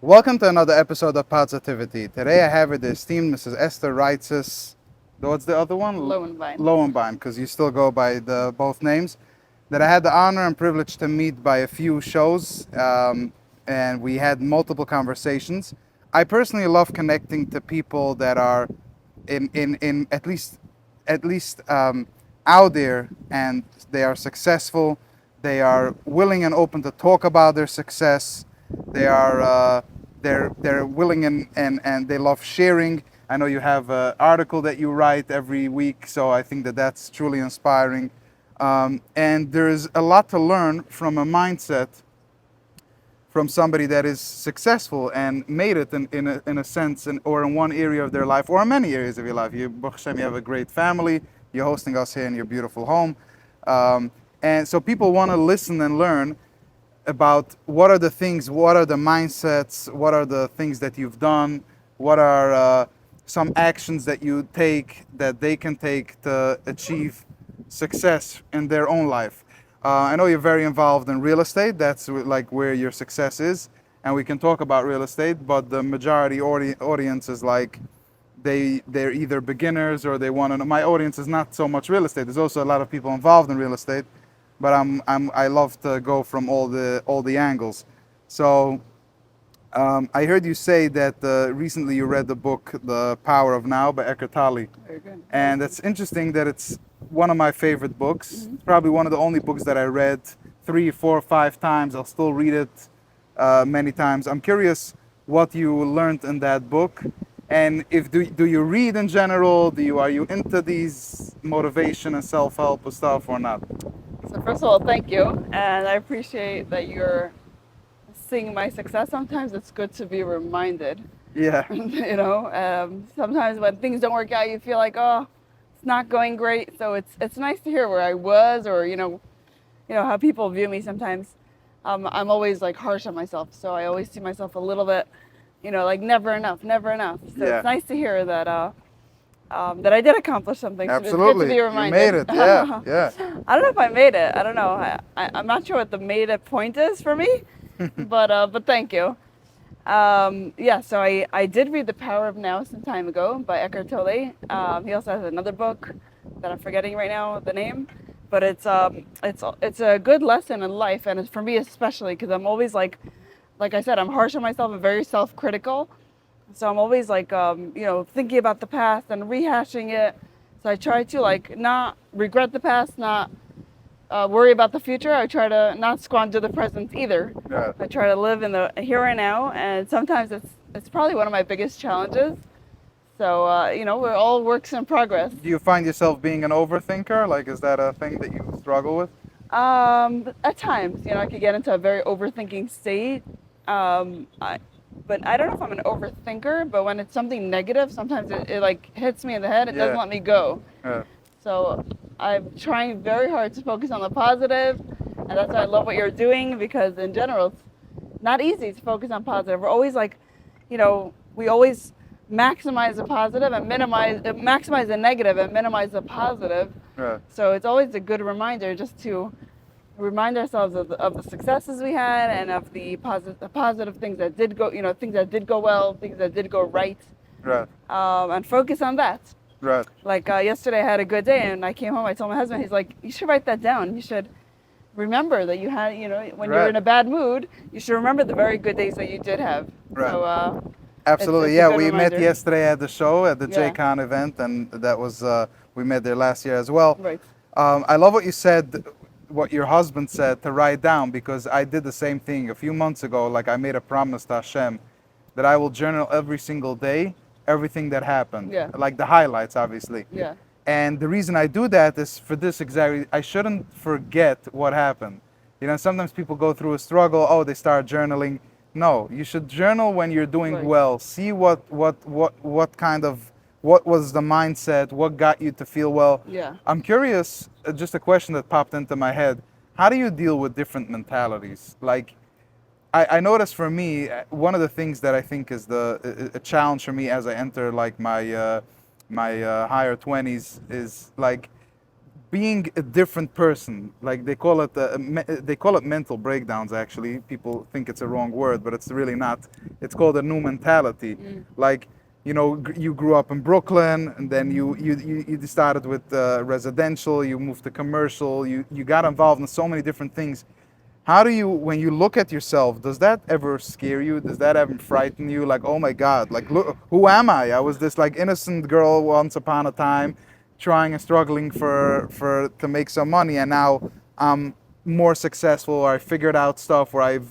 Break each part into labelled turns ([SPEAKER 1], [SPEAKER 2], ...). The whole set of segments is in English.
[SPEAKER 1] Welcome to another episode of Podsitivity. Today I have with the esteemed Mrs. Esther Reizes. What's the other one?
[SPEAKER 2] Lowenbein.
[SPEAKER 1] Lowenbein, because you still go by the both names. That I had the honor and privilege to meet by a few shows, and we had multiple conversations. I personally love connecting to people that are in at least out there, and they are successful. They are willing and open to talk about their success. They are they're willing and they love sharing. I know you have an article that you write every week, so I think that that's truly inspiring. And there's a lot to learn from a mindset from somebody that is successful and made it in a sense or in one area of their life or in many areas of your life. Baruch Hashem, you have a great family. You're hosting us here in your beautiful home. And so people want to listen and learn about what are the things, what are the mindsets, what are the things that you've done, what are some actions that you take that they can take to achieve success in their own life. I know you're very involved in real estate. That's like where your success is, and we can talk about real estate. But the majority audience is like they're either beginners or they want to know. My audience is not so much real estate. There's also a lot of people involved in real estate, but I love to go from all the angles. So I heard you say that recently you read the book The Power of Now by Eckhart Tolle,
[SPEAKER 2] Very good.
[SPEAKER 1] and it's interesting that it's one of my favorite books. It's probably one of the only books that I read 3, 4, 5 times. I'll still read it many times. I'm curious what you learned in that book, and if do you read in general? Are you into these motivation and self-help stuff or not?
[SPEAKER 2] So first of all, thank you, and I appreciate that you're seeing my success. Sometimes it's good to be reminded.
[SPEAKER 1] Yeah,
[SPEAKER 2] Sometimes when things don't work out, you feel like, oh, it's not going great. So it's nice to hear where I was, or how people view me. Sometimes I'm always like harsh on myself, so I always see myself a little bit, like never enough, never enough. So
[SPEAKER 1] yeah,
[SPEAKER 2] it's nice to hear that that I did accomplish something. So it's good to
[SPEAKER 1] absolutely.
[SPEAKER 2] be
[SPEAKER 1] You
[SPEAKER 2] reminded.
[SPEAKER 1] made it. Yeah, yeah.
[SPEAKER 2] I don't know if I made it. I don't know. I'm not sure what the made it point is for me, but thank you. So I did read The Power of Now some time ago by Eckhart Tolle. He also has another book that I'm forgetting right now the name, but it's a good lesson in life, and it's for me especially because I'm always like I said, I'm harsh on myself and very self-critical. So I'm always like thinking about the past and rehashing it. So I try to like not regret the past, not worry about the future. I try to not squander the present either.
[SPEAKER 1] Yeah.
[SPEAKER 2] I try to live in the here and now, and sometimes it's probably one of my biggest challenges. So we're all works in progress.
[SPEAKER 1] Do you find yourself being an overthinker? Like, is that a thing that you struggle with?
[SPEAKER 2] At times, I could get into a very overthinking state. But I don't know if I'm an overthinker. But when it's something negative, sometimes it like hits me in the head. It doesn't
[SPEAKER 1] Yeah.
[SPEAKER 2] let me go.
[SPEAKER 1] Yeah.
[SPEAKER 2] So I'm trying very hard to focus on the positive, and that's why I love what you're doing, because in general, it's not easy to focus on positive. We're always like, we always maximize the positive and maximize the negative and minimize the positive.
[SPEAKER 1] Yeah.
[SPEAKER 2] So it's always a good reminder just to remind ourselves of the successes we had and of the positive things that did go, things that did go well, things that did go right,
[SPEAKER 1] Right.
[SPEAKER 2] and focus on that.
[SPEAKER 1] Right.
[SPEAKER 2] Like yesterday, I had a good day, and I came home. I told my husband, he's like, "You should write that down. You should remember that you had, when you're
[SPEAKER 1] Right.
[SPEAKER 2] in a bad mood, you should remember the very good days that you did have."
[SPEAKER 1] Right.
[SPEAKER 2] So
[SPEAKER 1] Absolutely.
[SPEAKER 2] it's a
[SPEAKER 1] Yeah,
[SPEAKER 2] good
[SPEAKER 1] we met
[SPEAKER 2] reminder.
[SPEAKER 1] yesterday at the show at the
[SPEAKER 2] Yeah.
[SPEAKER 1] JCon event, and that was we met there last year as well.
[SPEAKER 2] Right.
[SPEAKER 1] I love what you said, what your husband said to write down, because I did the same thing a few months ago. Like, I made a promise to Hashem that I will journal every single day everything that happened,
[SPEAKER 2] Yeah.
[SPEAKER 1] like the highlights, obviously.
[SPEAKER 2] Yeah.
[SPEAKER 1] And the reason I do that is for this exactly. I shouldn't forget what happened. Sometimes people go through a struggle. Oh, they start journaling. No, you should journal when you're doing
[SPEAKER 2] Right.
[SPEAKER 1] well. See what was the mindset, what got you to feel well.
[SPEAKER 2] Yeah.
[SPEAKER 1] I'm curious, just a question that popped into my head. How do you deal with different mentalities? Like, I noticed for me, one of the things that I think is a challenge for me as I enter like my higher 20s is like being a different person. Like they call it mental breakdowns. Actually, people think it's a wrong word, but it's really not. It's called a new mentality. Like, you know, you grew up in Brooklyn, and then you started with residential. You moved to commercial. You got involved in so many different things. How do you, when you look at yourself, does that ever scare you? Does that ever frighten you? Like, oh my God, like, look, who am I? I was this like innocent girl once upon a time, trying and struggling for to make some money, and now I'm more successful. Or I figured out stuff, where I've,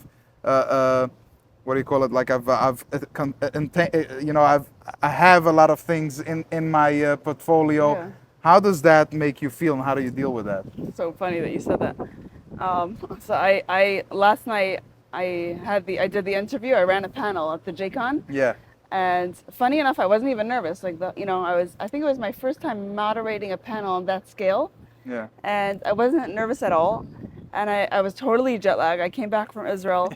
[SPEAKER 1] what do you call it? Like you know, I have a lot of things in my portfolio.
[SPEAKER 2] Yeah.
[SPEAKER 1] How does that make you feel, and how do you deal with that?
[SPEAKER 2] So funny that you said that. So I last night I did the interview. I ran a panel at the JCon,
[SPEAKER 1] Yeah,
[SPEAKER 2] and funny enough, I wasn't even nervous. Like I think it was my first time moderating a panel on that scale,
[SPEAKER 1] yeah,
[SPEAKER 2] and I wasn't nervous at all. And I was totally jet lagged. I came back from Israel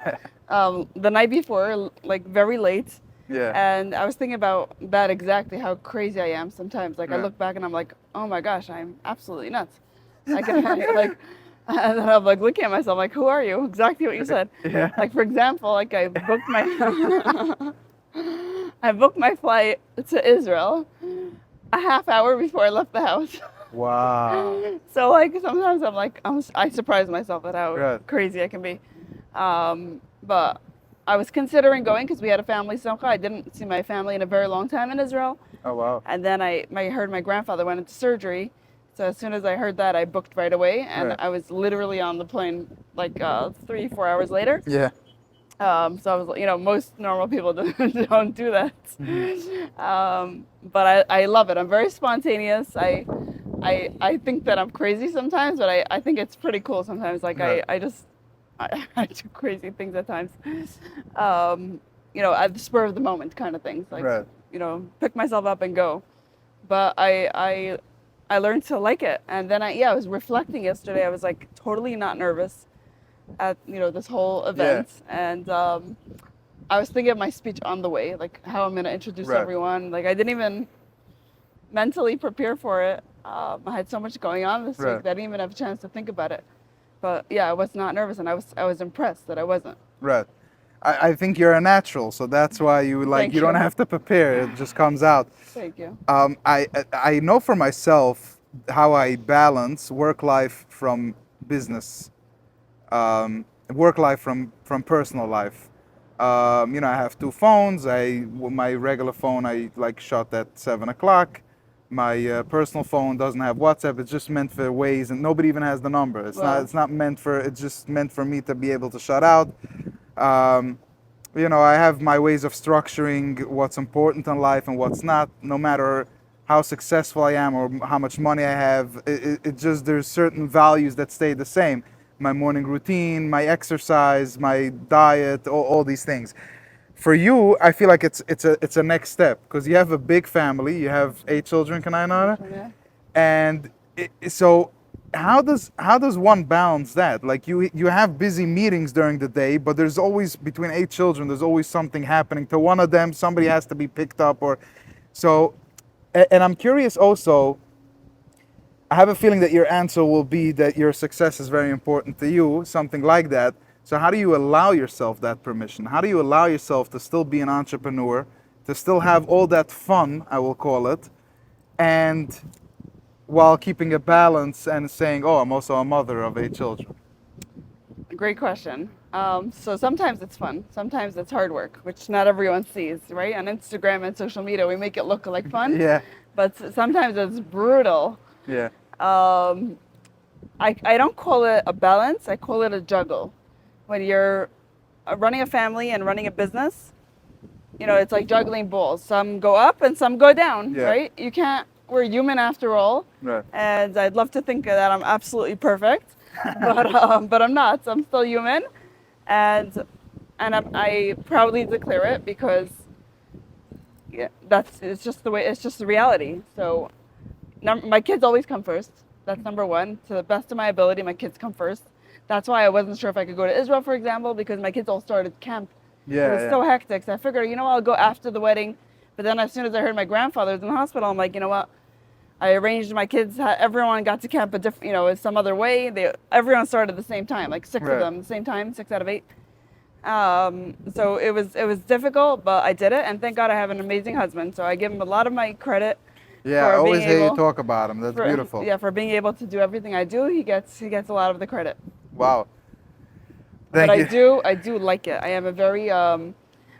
[SPEAKER 2] the night before, like very late.
[SPEAKER 1] yeah.
[SPEAKER 2] And I was thinking about that exactly, how crazy I am sometimes. Like I
[SPEAKER 1] Yeah.
[SPEAKER 2] look back and I'm like, oh my gosh, I'm absolutely nuts. Like, like, and then I'm like looking at myself, like, who are you? Exactly what you said.
[SPEAKER 1] Yeah.
[SPEAKER 2] Like for example, like I booked my I booked my flight to Israel a half hour before I left the house.
[SPEAKER 1] Wow.
[SPEAKER 2] So like sometimes I'm like I surprise myself at how
[SPEAKER 1] Right.
[SPEAKER 2] crazy I can be. But I was considering going because we had a family simcha. I didn't see my family in a very long time in Israel.
[SPEAKER 1] Oh wow.
[SPEAKER 2] And then I heard my grandfather went into surgery. So as soon as I heard that, I booked right away, and
[SPEAKER 1] Right.
[SPEAKER 2] I was literally on the plane like 3-4 hours later.
[SPEAKER 1] Yeah.
[SPEAKER 2] So I was, most normal people don't do that. But I love it. I'm very spontaneous. I think that I'm crazy sometimes, but I think it's pretty cool sometimes. Like
[SPEAKER 1] Right.
[SPEAKER 2] I do crazy things at times. At the spur of the moment kind of things. Like,
[SPEAKER 1] Right.
[SPEAKER 2] pick myself up and go. But I learned to like it. And then I was reflecting yesterday. I was like totally not nervous at, this whole event. And I was thinking of my speech on the way, like how I'm going to introduce
[SPEAKER 1] Right.
[SPEAKER 2] everyone. Like I didn't even mentally prepare for it. I had so much going on this
[SPEAKER 1] Right.
[SPEAKER 2] week that I didn't even have a chance to think about it. But yeah, I was not nervous, and I was impressed that I wasn't.
[SPEAKER 1] Right. I think you're a natural, so that's why
[SPEAKER 2] Thank
[SPEAKER 1] you don't
[SPEAKER 2] you.
[SPEAKER 1] have to prepare. It just comes out.
[SPEAKER 2] Thank you.
[SPEAKER 1] I know for myself how I balance work life from business, work life from personal life. I have two phones. My regular phone I like shut at 7 o'clock. My personal phone doesn't have WhatsApp. It's just meant for Waze, and nobody even has the number.
[SPEAKER 2] Wow.
[SPEAKER 1] It's not meant for. It's just meant for me to be able to shut out. Um, I have my ways of structuring what's important in life and what's not. No matter how successful I am or how much money I have, it just there's certain values that stay the same. My morning routine, my exercise, my diet, all these things. For you, I feel like it's a next step because you have a big family. You have 8 children, can I know?
[SPEAKER 2] Yeah.
[SPEAKER 1] And so how does one balance that? Like you have busy meetings during the day, but there's always between 8 children, there's always something happening to one of them. Somebody has to be picked up, or so. And I'm curious also. I have a feeling that your answer will be that your success is very important to you, something like that. So how do you allow yourself that permission? How do you allow yourself to still be an entrepreneur, to still have all that fun, I will call it, and while keeping a balance and saying, oh, I'm also a mother of 8 children?
[SPEAKER 2] Great question. So sometimes it's fun. Sometimes it's hard work, which not everyone sees, right? On Instagram and social media, we make it look like fun,
[SPEAKER 1] Yeah,
[SPEAKER 2] but sometimes it's brutal.
[SPEAKER 1] yeah,
[SPEAKER 2] Um, I don't call it a balance. I call it a juggle. When you're running a family and running a business, it's like juggling balls. Some go up and some go down,
[SPEAKER 1] Yeah.
[SPEAKER 2] right? You can't. We're human after all,
[SPEAKER 1] right,
[SPEAKER 2] and I'd love to think that I'm absolutely perfect, but I'm not. So I'm still human, and I proudly declare it because yeah, it's just the way. It's just the reality. So my kids always come first. That's number one. To the best of my ability, my kids come first. That's why I wasn't sure if I could go to Israel, for example, because my kids all started camp.
[SPEAKER 1] yeah,
[SPEAKER 2] It was
[SPEAKER 1] yeah.
[SPEAKER 2] so hectic. So I figured, I'll go after the wedding. But then as soon as I heard my grandfather was in the hospital, I'm like, you know what? I arranged my kids. Everyone got to camp a different, some other way. Everyone started at the same time, like six of
[SPEAKER 1] Right.
[SPEAKER 2] them, at the same time, 6 out of 8. So it was difficult, but I did it, and thank God I have an amazing husband. So I give him a lot of my credit
[SPEAKER 1] Yeah, I
[SPEAKER 2] for being
[SPEAKER 1] always hear you
[SPEAKER 2] able,
[SPEAKER 1] talk about him. That's
[SPEAKER 2] for
[SPEAKER 1] beautiful.
[SPEAKER 2] yeah, for being able to do everything I do. He gets a lot of the credit.
[SPEAKER 1] Wow.
[SPEAKER 2] But
[SPEAKER 1] Thank you.
[SPEAKER 2] I do like it. I am a very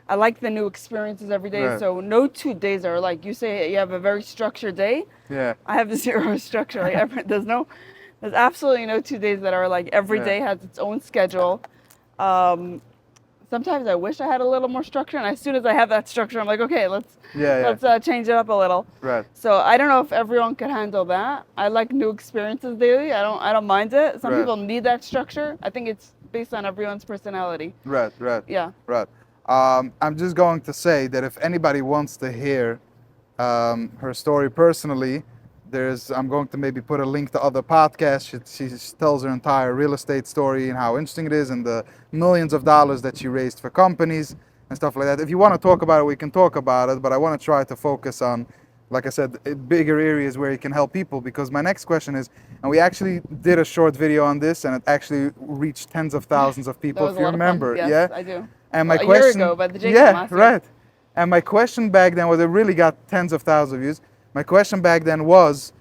[SPEAKER 2] I like the new experiences every day.
[SPEAKER 1] Right.
[SPEAKER 2] So no 2 days are like, you say you have a very structured day.
[SPEAKER 1] Yeah.
[SPEAKER 2] I have zero structure. Like there's absolutely no 2 days that are like every
[SPEAKER 1] Yeah.
[SPEAKER 2] day has its own schedule. Um, Sometimes I wish I had a little more structure, and as soon as I have that structure, I'm like, okay, let's
[SPEAKER 1] Yeah. Yeah.
[SPEAKER 2] let's change it up a little.
[SPEAKER 1] Right.
[SPEAKER 2] So I don't know if everyone could handle that. I like new experiences daily. I don't mind it. Some
[SPEAKER 1] Right.
[SPEAKER 2] people need that structure. I think it's based on everyone's personality.
[SPEAKER 1] Right. Right.
[SPEAKER 2] Yeah.
[SPEAKER 1] Right. I'm just going to say that if anybody wants to hear her story personally, I'm going to maybe put a link to other podcasts. She tells her entire real estate story and how interesting it is and the millions of dollars that she raised for companies and stuff like that. If you want to talk about it, we can talk about it, but I want to try to focus on, like I said, bigger areas where you can help people, because my next question is, and we actually did a short video on this and it actually reached tens of thousands of
[SPEAKER 2] That
[SPEAKER 1] people,
[SPEAKER 2] was
[SPEAKER 1] if
[SPEAKER 2] a
[SPEAKER 1] you
[SPEAKER 2] lot
[SPEAKER 1] remember.
[SPEAKER 2] of fun.
[SPEAKER 1] Yeah.
[SPEAKER 2] Yes, I do.
[SPEAKER 1] And my
[SPEAKER 2] A year
[SPEAKER 1] question,
[SPEAKER 2] ago, by the J-Con
[SPEAKER 1] yeah,
[SPEAKER 2] last year.
[SPEAKER 1] right. And my question back then was, it really got tens of thousands of views. My question back then was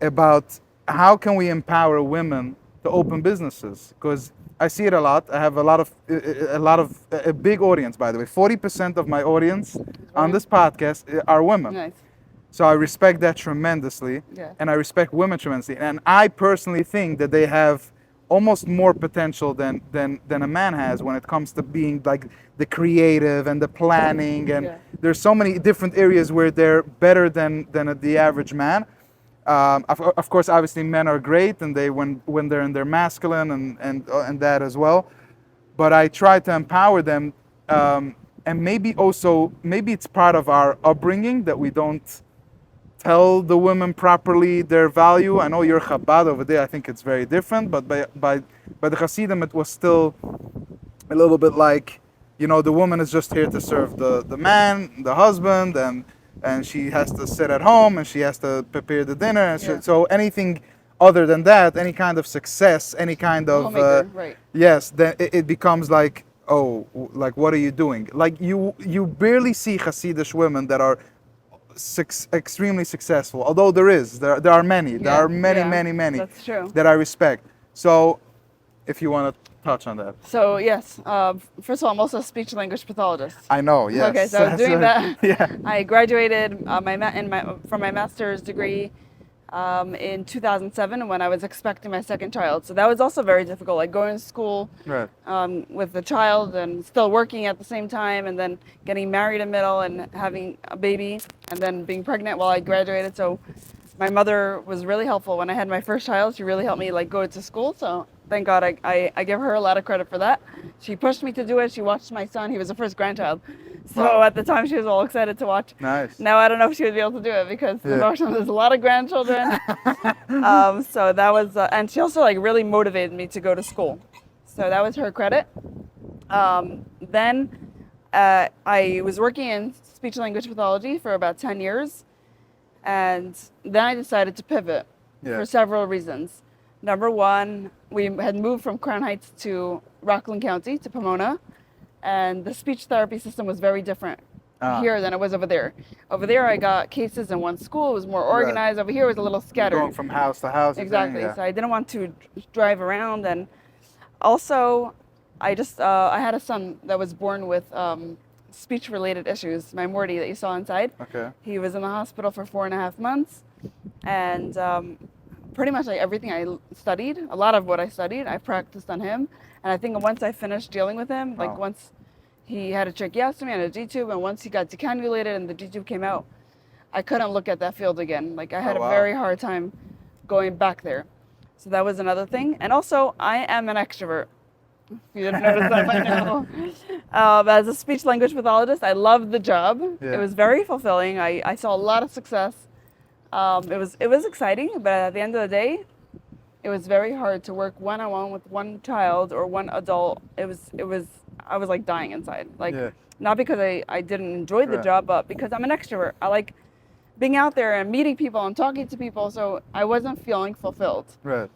[SPEAKER 1] about how can we empower women to open businesses? Because I see it a lot. I have a big audience, by the way. 40% of my audience on this podcast are women.
[SPEAKER 2] Nice.
[SPEAKER 1] So I respect that tremendously,
[SPEAKER 2] Yeah.
[SPEAKER 1] and I respect women tremendously. And I personally think that they have almost more potential than a man has when it comes to being like the creative and the planning. And
[SPEAKER 2] Yeah.
[SPEAKER 1] there's so many different areas where they're better than the average man. Of course, obviously, men are great, and when they're in their masculine and that as well. But I try to empower them, and maybe it's part of our upbringing that we don't tell the women properly their value. I know you're Chabad over there. I think it's very different, but by the Hasidim, it was still a little bit like, the woman is just here to serve the man, the husband, and she has to sit at home and she has to prepare the dinner. And
[SPEAKER 2] Yeah.
[SPEAKER 1] so anything other than that, any kind of success, any kind of
[SPEAKER 2] Homemaker, right.
[SPEAKER 1] yes, then it becomes like, oh, like what are you doing? Like you barely see Hasidish women that are extremely successful. Although there are many, there are many,
[SPEAKER 2] Yeah,
[SPEAKER 1] many
[SPEAKER 2] that's true.
[SPEAKER 1] that I respect. So, if you want to touch on that,
[SPEAKER 2] So yes, first of all, I'm also a speech language pathologist.
[SPEAKER 1] I know. Yes.
[SPEAKER 2] Okay, so I was doing that.
[SPEAKER 1] Yeah.
[SPEAKER 2] I graduated from my master's degree in 2007 when I was expecting my second child. So that was also very difficult, like going to school
[SPEAKER 1] Right.
[SPEAKER 2] with the child and still working at the same time, and then getting married in the middle and having a baby, and then being pregnant while I graduated. So my mother was really helpful when I had my first child. She really helped me like go to school. So thank God I give her a lot of credit for that. She pushed me to do it. She watched my son. He was the first grandchild. So
[SPEAKER 1] Wow.
[SPEAKER 2] at the time she was all excited to watch.
[SPEAKER 1] Nice.
[SPEAKER 2] Now I don't know if she would be able to do it because
[SPEAKER 1] Yeah.
[SPEAKER 2] unfortunately there's a lot of grandchildren. So that was, and she also like really motivated me to go to school. So that was her credit. Then I was working in speech language pathology for about 10 years. And then I decided to pivot
[SPEAKER 1] Yeah.
[SPEAKER 2] for several reasons. Number one, we had moved from Crown Heights to Rockland County, to Pomona, and the speech therapy system was very different here than it was over there. Over there, I got cases in one school. It was more organized. Over here, it was a little scattered.
[SPEAKER 1] Going from house to house. you're saying?
[SPEAKER 2] Exactly.
[SPEAKER 1] Yeah.
[SPEAKER 2] So I didn't want to drive around, and also, I had a son that was born with speech-related issues. My Morty that you saw inside.
[SPEAKER 1] Okay.
[SPEAKER 2] He was in the hospital for 4.5 months, and pretty much like everything I studied, a lot of what I studied, I practiced on him. And I think once I finished dealing with him, like
[SPEAKER 1] Wow.
[SPEAKER 2] once he had a tracheostomy and a G-tube, and once he got decannulated and the G-tube came out, I couldn't look at that field again. Like I had
[SPEAKER 1] wow.
[SPEAKER 2] a very hard time going back there. So that was another thing. And also, I am an extrovert. If you didn't notice that by now. As a speech language pathologist, I loved the job.
[SPEAKER 1] Yeah.
[SPEAKER 2] It was very fulfilling. I saw a lot of success. It was exciting, but at the end of the day, it was very hard to work one-on-one with one child or one adult. I was like dying inside. Like
[SPEAKER 1] Yeah.
[SPEAKER 2] not because I didn't enjoy the
[SPEAKER 1] Right.
[SPEAKER 2] job, but because I'm an extrovert. being out there and meeting people and talking to people. So I wasn't feeling fulfilled.
[SPEAKER 1] Right.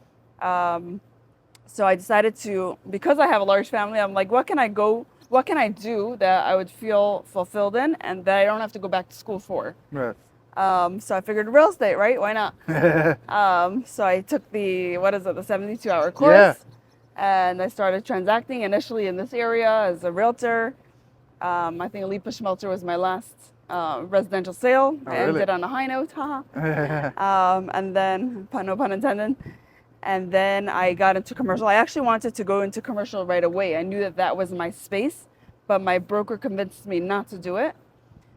[SPEAKER 2] So I decided to, because I have a large family, I'm like, what can I do that I would feel fulfilled in and that I don't have to go back to school for?
[SPEAKER 1] Right.
[SPEAKER 2] So I figured real estate, right? Why not? So I took the 72-hour course.
[SPEAKER 1] Yeah.
[SPEAKER 2] And I started transacting initially in this area as a realtor. I think Lipa Schmelter was my last residential sale.
[SPEAKER 1] Oh,
[SPEAKER 2] I
[SPEAKER 1] really?
[SPEAKER 2] ended on a high note, haha. And then, no pun intended. And then I got into commercial. I actually wanted to go into commercial right away. I knew that that was my space, but my broker convinced me not to do it.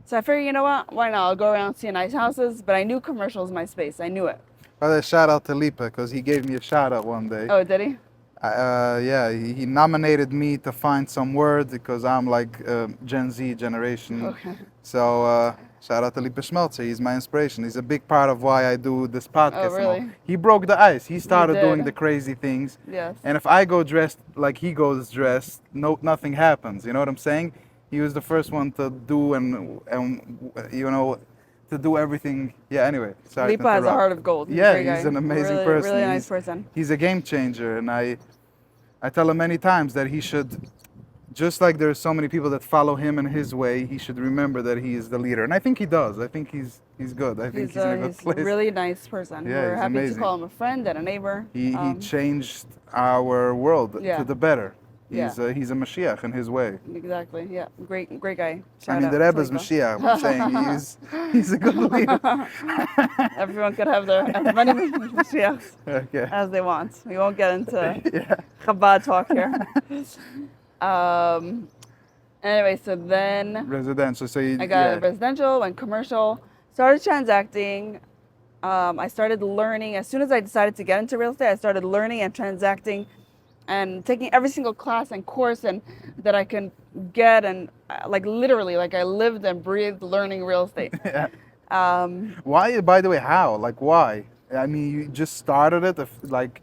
[SPEAKER 2] So I figured, you know what? Why not? I'll go around see nice houses. But I knew commercial was my space. I knew it.
[SPEAKER 1] Well, shout out to Lipa because he gave me a shout out one day.
[SPEAKER 2] Oh, did he?
[SPEAKER 1] Yeah, he nominated me to find some words because I'm like Gen Z generation.
[SPEAKER 2] Okay.
[SPEAKER 1] So shout out to Lipa Schmelzer. He's my inspiration. He's a big part of why I do this podcast.
[SPEAKER 2] Oh, really?
[SPEAKER 1] He broke the ice. He started
[SPEAKER 2] did.
[SPEAKER 1] doing the crazy things.
[SPEAKER 2] Yes.
[SPEAKER 1] And if I go dressed like he goes dressed, nothing happens. You know what I'm saying? He was the first one to do and you know, to do everything. Yeah. Anyway, sorry.
[SPEAKER 2] Lipa has a heart of gold.
[SPEAKER 1] Yeah,
[SPEAKER 2] Great
[SPEAKER 1] he's
[SPEAKER 2] guy.
[SPEAKER 1] an amazing
[SPEAKER 2] really,
[SPEAKER 1] person.
[SPEAKER 2] Really nice person.
[SPEAKER 1] He's a game changer, and I tell him many times that he should, just like there's so many people that follow him in his way, he should remember that he is the leader, and I think he does. I think he's good. I think he's in a good place.
[SPEAKER 2] He's a really nice person.
[SPEAKER 1] Yeah,
[SPEAKER 2] We're
[SPEAKER 1] he's
[SPEAKER 2] happy
[SPEAKER 1] amazing.
[SPEAKER 2] to call him a friend and a neighbor.
[SPEAKER 1] He changed our world
[SPEAKER 2] Yeah.
[SPEAKER 1] to the better.
[SPEAKER 2] Yeah.
[SPEAKER 1] He's a Mashiach in his way.
[SPEAKER 2] Exactly. Yeah. Great guy.
[SPEAKER 1] I
[SPEAKER 2] Shout
[SPEAKER 1] mean,
[SPEAKER 2] out
[SPEAKER 1] the
[SPEAKER 2] to
[SPEAKER 1] Rebbe's
[SPEAKER 2] Lipa.
[SPEAKER 1] Mashiach. I'm saying he's a good leader.
[SPEAKER 2] Everyone could have as many Mashiachs
[SPEAKER 1] Okay.
[SPEAKER 2] as they want. We won't get into
[SPEAKER 1] Yeah.
[SPEAKER 2] Chabad talk here. Anyway, so then
[SPEAKER 1] Residential. So
[SPEAKER 2] I got residential, went commercial, started transacting. I started learning. As soon as I decided to get into real estate, I started learning and transacting and taking every single class and course and that I can get. And like literally, like I lived and breathed learning real estate.
[SPEAKER 1] Yeah. Why? By the way, how? Like, why? I mean, you just started it, like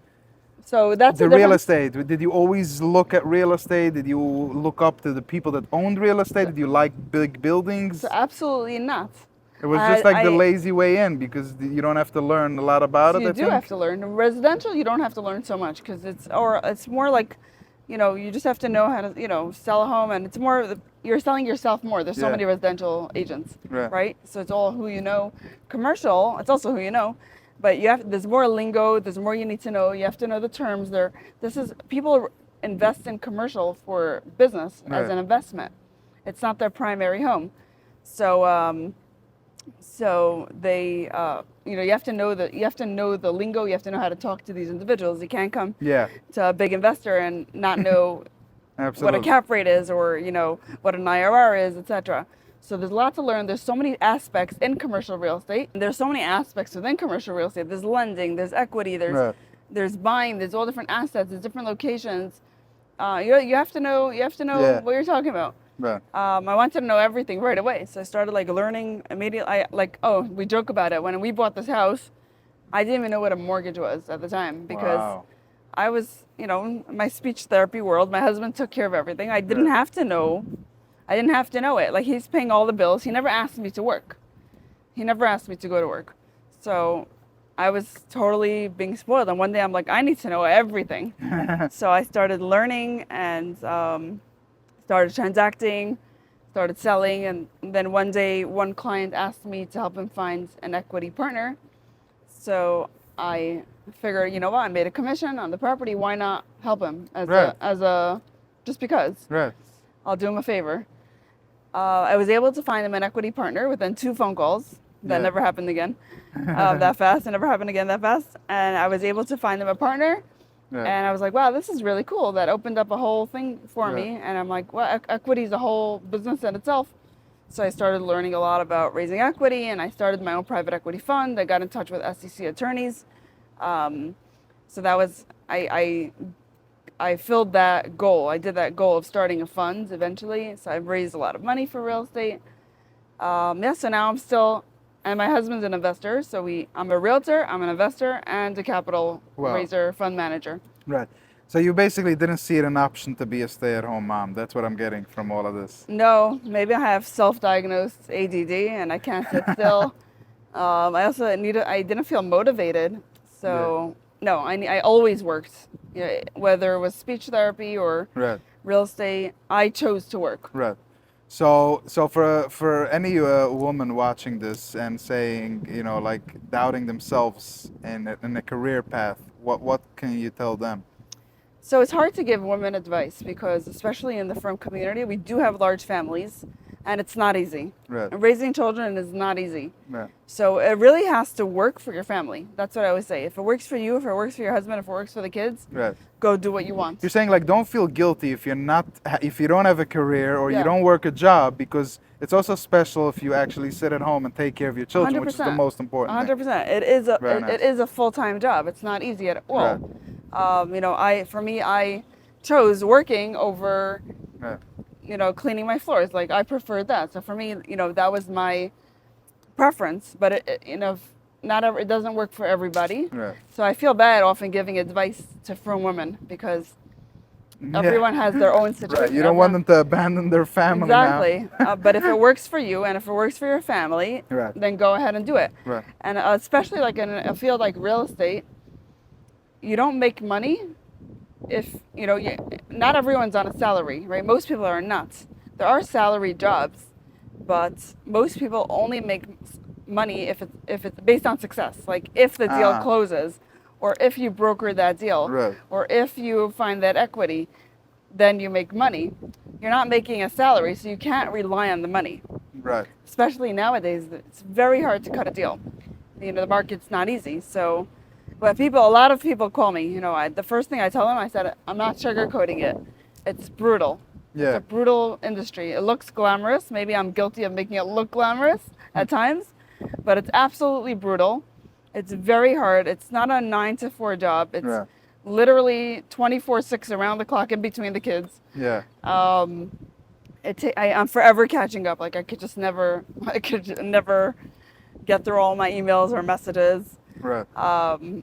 [SPEAKER 2] So that's
[SPEAKER 1] the
[SPEAKER 2] the
[SPEAKER 1] real
[SPEAKER 2] difference.
[SPEAKER 1] estate. Did you always look at real estate? Did you look up to the people that owned real estate? Did you like big buildings?
[SPEAKER 2] So absolutely not.
[SPEAKER 1] It was just like the
[SPEAKER 2] I-
[SPEAKER 1] lazy way in because you don't have to learn a lot about
[SPEAKER 2] So
[SPEAKER 1] it.
[SPEAKER 2] you
[SPEAKER 1] I
[SPEAKER 2] do
[SPEAKER 1] think.
[SPEAKER 2] have to learn. Residential, you don't have to learn so much because it's more like, you know, you just have to know how to, you know, sell a home, and it's more you're selling yourself more. There's so
[SPEAKER 1] Yeah.
[SPEAKER 2] many residential agents,
[SPEAKER 1] Right.
[SPEAKER 2] right? So it's all who you know. Commercial, it's also who you know, but there's more lingo. There's more you need to know. You have to know the terms. People invest in commercial for business as
[SPEAKER 1] Right.
[SPEAKER 2] an investment. It's not their primary home, so. So they, you know, you have to know the lingo. You have to know how to talk to these individuals. You can't come
[SPEAKER 1] Yeah,
[SPEAKER 2] to a big investor and not know what
[SPEAKER 1] absolutely.
[SPEAKER 2] a cap rate is, or you know what an IRR is, etc. So there's a lot to learn. There's so many aspects in commercial real estate. There's so many aspects within commercial real estate. There's lending, there's equity,
[SPEAKER 1] Right.
[SPEAKER 2] there's buying, there's all different assets, there's different locations. You have to know
[SPEAKER 1] Yeah.
[SPEAKER 2] what you're talking about.
[SPEAKER 1] Right.
[SPEAKER 2] I wanted to know everything right away, so I started like learning immediately. We joke about it. When we bought this house, I didn't even know what a mortgage was at the time because
[SPEAKER 1] Wow.
[SPEAKER 2] I was, you know, in my speech therapy world. My husband took care of everything. I didn't have to know. I didn't have to know it. Like he's paying all the bills. He never asked me to work. He never asked me to go to work. So I was totally being spoiled. And one day I'm like, I need to know everything. So I started learning and started transacting, started selling, and then one day one client asked me to help him find an equity partner. So I figured, you know what, I made a commission on the property, why not help him just because.
[SPEAKER 1] Right.
[SPEAKER 2] I'll do him a favor. I was able to find him an equity partner within 2 phone calls. That
[SPEAKER 1] Yeah.
[SPEAKER 2] never happened again that fast. It never happened again that fast. And I was able to find him a partner.
[SPEAKER 1] Yeah.
[SPEAKER 2] And I was like, wow, this is really cool. That opened up a whole thing for me.
[SPEAKER 1] Yeah.
[SPEAKER 2] And I'm like, well, equity is a whole business in itself. So I started learning a lot about raising equity, and I started my own private equity fund. I got in touch with SEC attorneys. So that was, I filled that goal. I did that goal of starting a fund eventually. So I've raised a lot of money for real estate. So now I'm still, and my husband's an investor. So I'm a realtor, I'm an investor, and a capital
[SPEAKER 1] Wow.
[SPEAKER 2] raiser fund manager.
[SPEAKER 1] Right. So you basically didn't see it an option to be a stay-at-home mom. That's what I'm getting from all of this.
[SPEAKER 2] No, maybe I have self-diagnosed ADD and I can't sit still. I didn't feel motivated.
[SPEAKER 1] Yeah.
[SPEAKER 2] So no, I always worked. Whether it was speech therapy or
[SPEAKER 1] Right.
[SPEAKER 2] real estate, I chose to work.
[SPEAKER 1] Right. So for any woman watching this and saying, like doubting themselves in a career path, what can you tell them?
[SPEAKER 2] So it's hard to give women advice because, especially in the firm community, we do have large families, and it's not easy.
[SPEAKER 1] Right.
[SPEAKER 2] And raising children is not easy.
[SPEAKER 1] Right.
[SPEAKER 2] So it really has to work for your family. That's what I always say. If it works for you, if it works for your husband, if it works for the kids,
[SPEAKER 1] Right.
[SPEAKER 2] go do what you want.
[SPEAKER 1] You're saying like don't feel guilty if you don't have a career or you
[SPEAKER 2] Yeah.
[SPEAKER 1] don't work a job, because it's also special if you actually sit at home and take care of your children, which is the
[SPEAKER 2] 100%.
[SPEAKER 1] most important thing.
[SPEAKER 2] 100%. It is a
[SPEAKER 1] Very nice.
[SPEAKER 2] it is a full-time job. It's not easy at all.
[SPEAKER 1] Right.
[SPEAKER 2] I chose working over
[SPEAKER 1] Right.
[SPEAKER 2] cleaning my floors. Like I preferred that. So for me, that was my preference. But it doesn't work for everybody.
[SPEAKER 1] Right.
[SPEAKER 2] So I feel bad often giving advice to firm women because
[SPEAKER 1] Yeah.
[SPEAKER 2] everyone has their own situation.
[SPEAKER 1] Right. You don't want them to abandon their family now.
[SPEAKER 2] Exactly. But if it works for you and if it works for your family,
[SPEAKER 1] Right.
[SPEAKER 2] then go ahead and do it.
[SPEAKER 1] Right.
[SPEAKER 2] And especially like in a field like real estate, you don't make money if not everyone's on a salary, right? Most people are not. There are salary jobs, but most people only make money if it's based on success. Like if the deal
[SPEAKER 1] Ah.
[SPEAKER 2] closes, or if you broker that deal,
[SPEAKER 1] Right.
[SPEAKER 2] or if you find that equity, then you make money. You're not making a salary, so you can't rely on the money.
[SPEAKER 1] Right.
[SPEAKER 2] Especially nowadays, it's very hard to cut a deal. The market's not easy. So, but a lot of people call me. The first thing I tell them, I said, I'm not sugarcoating it. It's brutal.
[SPEAKER 1] Yeah.
[SPEAKER 2] It's a brutal industry. It looks glamorous. Maybe I'm guilty of making it look glamorous at times, but it's absolutely brutal. It's very hard. It's not a 9 to 4 job. It's
[SPEAKER 1] Yeah.
[SPEAKER 2] literally 24/6 around the clock in between the kids.
[SPEAKER 1] Yeah.
[SPEAKER 2] I'm forever catching up. Like I could never get through all my emails or messages.
[SPEAKER 1] Right.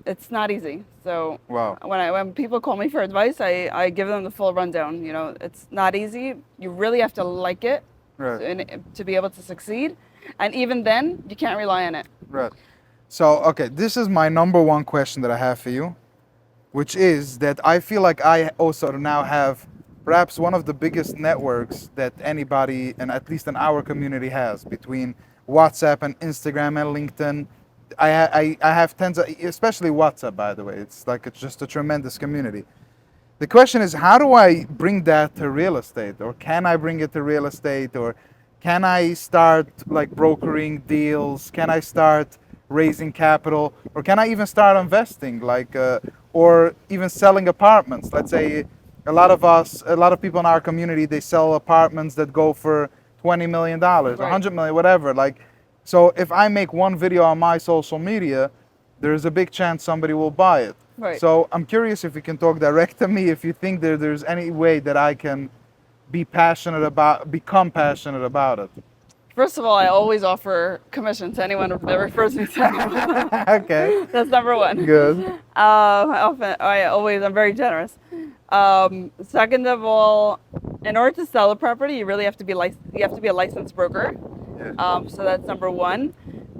[SPEAKER 2] It's not easy. So
[SPEAKER 1] Wow.
[SPEAKER 2] when people call me for advice, I give them the full rundown. It's not easy. You really have to like it
[SPEAKER 1] Right.
[SPEAKER 2] to be able to succeed. And even then, you can't rely on it.
[SPEAKER 1] Right. So, okay, this is my number one question that I have for you, which is that I feel like I also now have perhaps one of the biggest networks that anybody, and at least in our community, has between WhatsApp and Instagram and LinkedIn. I have tens of, especially WhatsApp, by the way. It's just a tremendous community. The question is, how do I bring that to real estate? Or can I bring it to real estate? Or can I start like brokering deals? Can I start raising capital? Or can I even start investing, or even selling apartments? Let's say a lot of people in our community, they sell apartments that go for $20 million,
[SPEAKER 2] Right.
[SPEAKER 1] $100 million, whatever. So if I make one video on my social media, there's a big chance somebody will buy it.
[SPEAKER 2] Right.
[SPEAKER 1] So I'm curious if you can talk direct to me, if you think there's any way that I can become passionate about it.
[SPEAKER 2] First of all, I always offer commission to anyone that refers me to anyone.
[SPEAKER 1] Okay.
[SPEAKER 2] That's number one.
[SPEAKER 1] Good.
[SPEAKER 2] I'm very generous. Second of all, in order to sell a property, you really have to be a licensed broker.
[SPEAKER 1] Yeah.
[SPEAKER 2] So that's number one.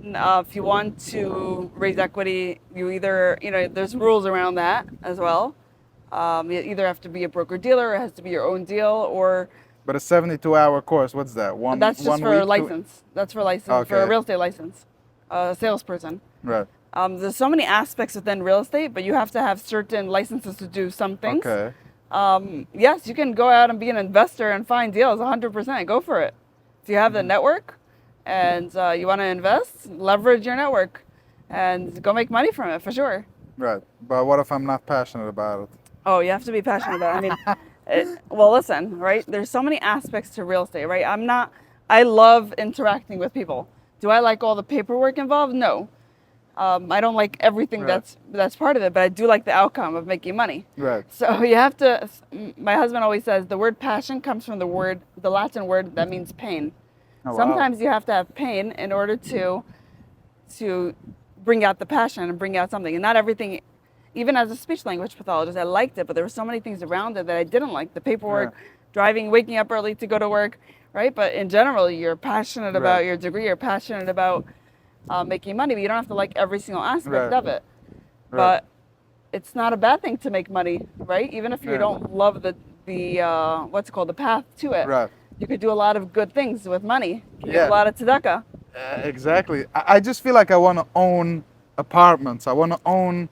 [SPEAKER 2] If you want to raise equity, you either, there's rules around that as well. You either have to be a broker dealer, or it has to be your own deal, or
[SPEAKER 1] But a 72-hour course, what's that?
[SPEAKER 2] that's just
[SPEAKER 1] one
[SPEAKER 2] for
[SPEAKER 1] week,
[SPEAKER 2] a license. That's for license for a
[SPEAKER 1] Okay.
[SPEAKER 2] real estate license, a salesperson.
[SPEAKER 1] Right.
[SPEAKER 2] There's so many aspects within real estate, but you have to have certain licenses to do some things.
[SPEAKER 1] Okay.
[SPEAKER 2] Yes, you can go out and be an investor and find deals 100%. Go for it. If you have the network and you want to invest, leverage your network and go make money from it for sure.
[SPEAKER 1] Right. But what if I'm not passionate about it?
[SPEAKER 2] Oh, you have to be passionate about it. Well, listen, right? There's so many aspects to real estate, right? I love interacting with people. Do I like all the paperwork involved? No. I don't like everything
[SPEAKER 1] Right.
[SPEAKER 2] that's part of it, but I do like the outcome of making money.
[SPEAKER 1] Right.
[SPEAKER 2] So you have to, my husband always says the word passion comes from the Latin word that means pain.
[SPEAKER 1] Oh, wow.
[SPEAKER 2] Sometimes you have to have pain in order to bring out the passion and bring out something. And not everything, even as a speech language pathologist, I liked it, but there were so many things around it that I didn't like. The paperwork, driving, waking up early to go to work, right? But in general, you're passionate about
[SPEAKER 1] Right.
[SPEAKER 2] your degree, you're passionate about making money, but you don't have to like every single aspect
[SPEAKER 1] Right.
[SPEAKER 2] of it.
[SPEAKER 1] Right.
[SPEAKER 2] But it's not a bad thing to make money, right? Even if you
[SPEAKER 1] Yeah.
[SPEAKER 2] don't love the what's it called, the path to it.
[SPEAKER 1] Right.
[SPEAKER 2] You could do a lot of good things with money. You can give
[SPEAKER 1] Yeah.
[SPEAKER 2] a lot of tzedakah.
[SPEAKER 1] Exactly. I just feel like I want to own apartments. I want to own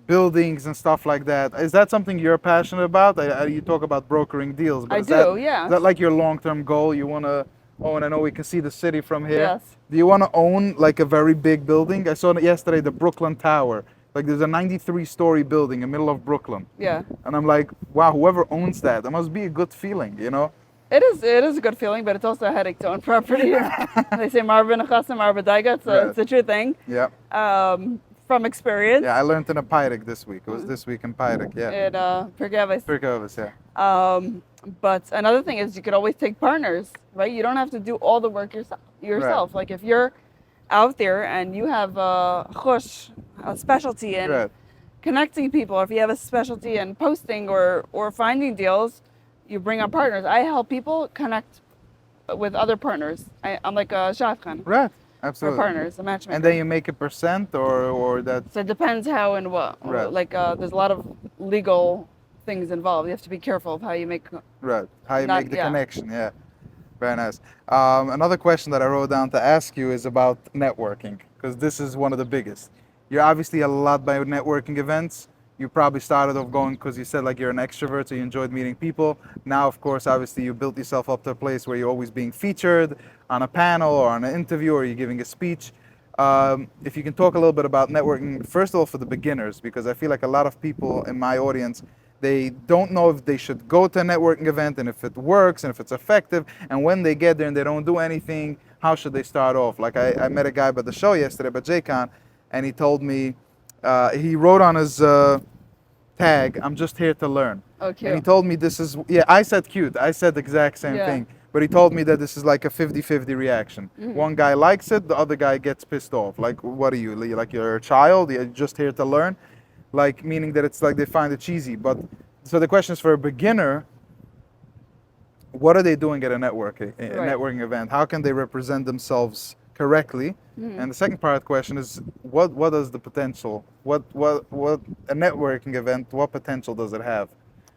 [SPEAKER 1] buildings and stuff like that. Is that something you're passionate about? You talk about brokering deals, but
[SPEAKER 2] I
[SPEAKER 1] is that
[SPEAKER 2] do, yes.
[SPEAKER 1] like your long-term goal? You want to own? I know we can see the city from here.
[SPEAKER 2] Yes.
[SPEAKER 1] Do you want to own like a very big building? I saw it yesterday, the Brooklyn Tower. Like there's a 93-story building in the middle of Brooklyn,
[SPEAKER 2] Yeah.
[SPEAKER 1] and I'm like, wow, whoever owns that, that must be a good feeling, you know?
[SPEAKER 2] It is a good feeling, but it's also a headache to own property. They say marba nechasa, marba daiga.
[SPEAKER 1] Right.
[SPEAKER 2] It's a true thing.
[SPEAKER 1] Yeah.
[SPEAKER 2] From experience.
[SPEAKER 1] Yeah, I learned in a Pyrik this week. It was this week in Pyrik. Yeah.
[SPEAKER 2] It Pergavis.
[SPEAKER 1] Pirkei yeah.
[SPEAKER 2] But another thing is you could always take partners, right? You don't have to do all the work yourself. Like if you're out there and you have a chush, a specialty in
[SPEAKER 1] Right.
[SPEAKER 2] connecting people, or if you have a specialty in posting or finding deals, you bring on partners. I help people connect with other partners. I'm like a shafkan
[SPEAKER 1] Right.
[SPEAKER 2] for
[SPEAKER 1] Absolutely.
[SPEAKER 2] partners, a matchmaker.
[SPEAKER 1] And then you make a percent or that.
[SPEAKER 2] So it depends how and what.
[SPEAKER 1] Right.
[SPEAKER 2] Like there's a lot of legal things involved. You have to be careful of how you make.
[SPEAKER 1] Right. How you
[SPEAKER 2] Not-
[SPEAKER 1] make the
[SPEAKER 2] yeah.
[SPEAKER 1] connection. Yeah. Very nice. Another question that I wrote down to ask you is about networking, because this is one of the biggest. You're obviously a lot by networking events. You probably started off going because you said like you're an extrovert, so you enjoyed meeting people. Now, of course, obviously you built yourself up to a place where you're always being featured on a panel or on an interview or you're giving a speech. If you can talk a little bit about networking, first of all, for the beginners, because I feel like a lot of people in my audience, they don't know if they should go to a networking event and if it works and if it's effective. And when they get there and they don't do anything, how should they start off? Like I met a guy by the show yesterday, by JCon, and he told me, he wrote on his tag, "I'm just here to learn."
[SPEAKER 2] Oh,
[SPEAKER 1] And he
[SPEAKER 2] cute.
[SPEAKER 1] told me this is, yeah, I said cute. I said the exact same
[SPEAKER 2] Yeah.
[SPEAKER 1] thing. But he told me that this is like a 50-50 reaction. One guy likes it, the other guy gets pissed off. Like, what are you? Like, you're a child? You're just here to learn? Like, meaning that it's like they find it cheesy. But, so the question is for a beginner, what are they doing at a networking,
[SPEAKER 2] Right.
[SPEAKER 1] networking event? How can they represent themselves correctly? And the second part of the question is, what is the potential? What a networking event, what potential does it have?